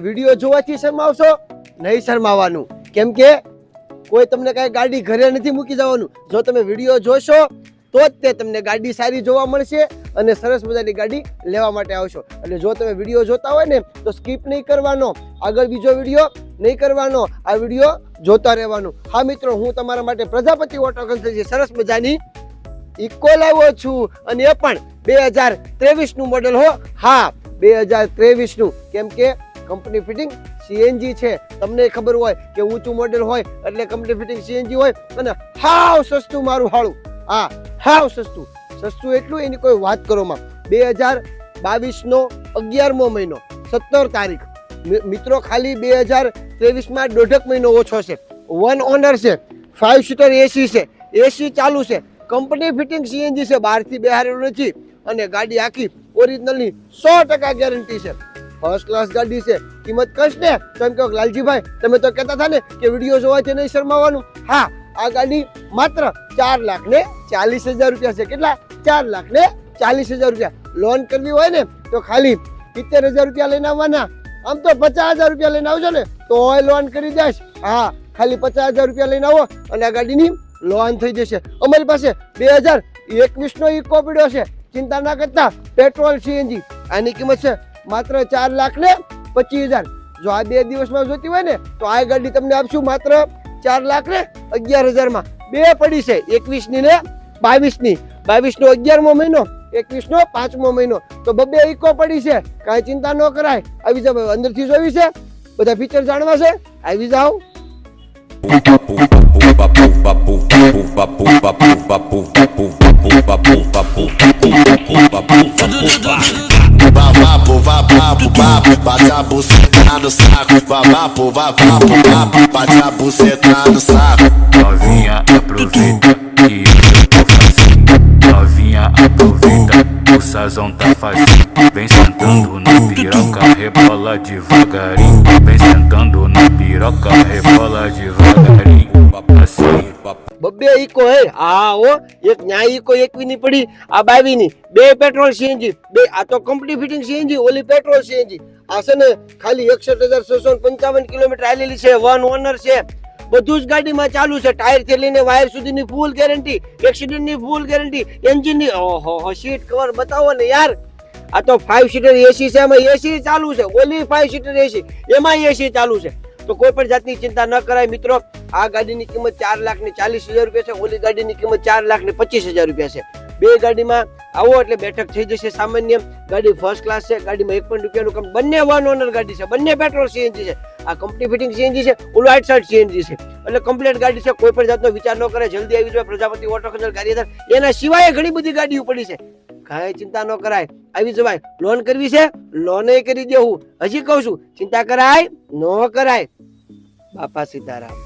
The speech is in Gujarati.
વિડીયો જોવાથી શરમાવશો? નહીં શરમાવાનું, કેમ કે કોઈ તમને કઈ ગાડી ઘરે નથી મૂકી જવાનું. જો તમે વિડીયો જોશો તો જ તે તમને ગાડી સારી જોવા મળશે અને સરસ મજાની ગાડી લેવા માટે આવશો. એટલે જો તમે વિડીયો જોતા હોય ને તો સ્કીપ નહીં કરવાનો, આગળ બીજો વિડીયો નહીં કરવાનો, આ વિડીયો જોતા રહેવાનું. હા મિત્રો, હું તમારા માટે પ્રજાપતિ ઓટો કન્સલ્ટન્સી સરસ મજાની ઇકો લાવ્યો છું અને એ પણ 2023 નું મોડેલ હો. હા, 2023 નું, કેમ કે કંપની ફિટિંગ સીએનજી છે. તમને ખબર હોય કે ઊંચું મોડેલ હોય એટલે કંપની ફિટિંગ સીએનજી હોય અને હાવ સસ્તું મારું હાળું. હા, હાવ સસ્તું. સસ્તું એટલું એની કોઈ વાત કરો માં. 2022 નો 11મો મહિનો 17 તારીખ મિત્રો, ખાલી 2023 માં 1.5 મહિનો ઓછો છે. 1 ઓનર છે, 5 સીટર એસી છે, એસી ચાલુ છે, કંપની ફિટિંગ સીએનજી છે, બહારથી બેહારેલું નથી અને ગાડી આખી ઓરિજિનલની 100% ગેરંટી છે. ફર્સ્ટ ક્લાસ ગાડી છે. કિંમત કશ ને તમે કહો લાલજીભાઈ, તમે તો કહેતા હતા ને કે વિડીયો જોવાથી નહીં શરમાવાનું. હા, આ ગાડી માત્ર 4,40,000 રૂપિયા છે. કેટલા? 4,40,000 રૂપિયા. લોન કરવી હોય ને તો ખાલી 70,000 રૂપિયા લઈને આવવાના. આમ તો 50,000 રૂપિયા લઈને આવજો ને તો લોન કરી દેશ. હા, ખાલી 50,000 રૂપિયા લઈને આવો અને આ ગાડીની લોન થઈ જશે. અમારી પાસે 2021 નો ઇકો પડ્યો છે. ચિંતા ના કરતા, પેટ્રોલ સીએનજી. આની કિંમત છે માત્ર 4,25,000. જો આ 2 દિવસમાં જોતી હોય ને તો આ ગાડી તમને આપશું માત્ર 4,11,000 માં. બે પડી છે, 21 ની ને 22 ની. 22 નો 11મો મહિનો, 21 નો 5મો મહિનો, તો બબે ઇકો પડી છે. કાંઈ ચિંતા ન કરાય. આવી જાવ, અંદરથી જોવી છે, બધા ફીચર જાણવા છે, આવી જાવ. Bate a buceta no saco, vapo, bate a buceta no saco. Novinha aproveita que eu tô facinho. Novinha aproveita, o sazão tá facinho. Vem sentando na piroca, rebola devagarinho. Vem sentando na piroca, rebola devagarinho. Assim. બબે ઇકો હે. હા હો, એક ન્યાય ઇકો 21 ની પડી, આ 22 ની. બે પેટ્રોલ સીએનજી, બે. આ તો કંપની ફિટિંગ સીએનજી, ઓલી પેટ્રોલ સીએનજી. આ છે ને ખાલી 61,655 કિલોમીટર હાલેલી છે. 1 ઓનર છે. બધું જ ગાડીમાં ચાલુ છે. ટાયર થી લઈને વાયર સુધીની ફૂલ ગેરંટી, એક્સિડન્ટ ની ફૂલ ગેરંટી, એન્જિન ની. ઓહો, સીટ કવર બતાવો ને યાર. આ તો 5 સીટર એસી છે, એમાં એસી ચાલુ છે. ઓલી 5 સીટર એસી, એમાં એસી ચાલુ છે. તો કોઈ પણ જાતની ચિંતા ન કરાય મિત્રો. આ ગાડીની કિંમત 4,40,000 રૂપિયા છે. ઓલી ગાડીની કિંમત 4,25,000 રૂપિયા છે. બે ગાડીમાં આવો એટલે બેઠક થઈ જશે સામાન્ય. ગાડી ફર્સ્ટ ક્લાસ છે. ગાડીમાં 1 પણ રૂપિયાનું કામ. બંને 1 ઓનર ગાડી છે, બંને પેટ્રોલ સીએનજી છે. આ કંપની ફિટિંગ સીએનજી છે, ઓલું 68 સીએનજી છે. એટલે કમ્પ્લીટ ગાડી છે. કોઈ પણ જાતનો વિચાર ન કરે, જલ્દી આવી જાય પ્રજાપતિ ઓટો કન્સલ્ટન્સી ગાડીદાર. એના સિવાય ઘણી બધી ગાડીઓ પડી છે. કાંઈ ચિંતા ન કરાય, આવી જવાય. લોન કરવી છે, લોન કરી દેવું. હજી કહું છું, ચિંતા કરાય ન કરાય. બાપા સીતારામ.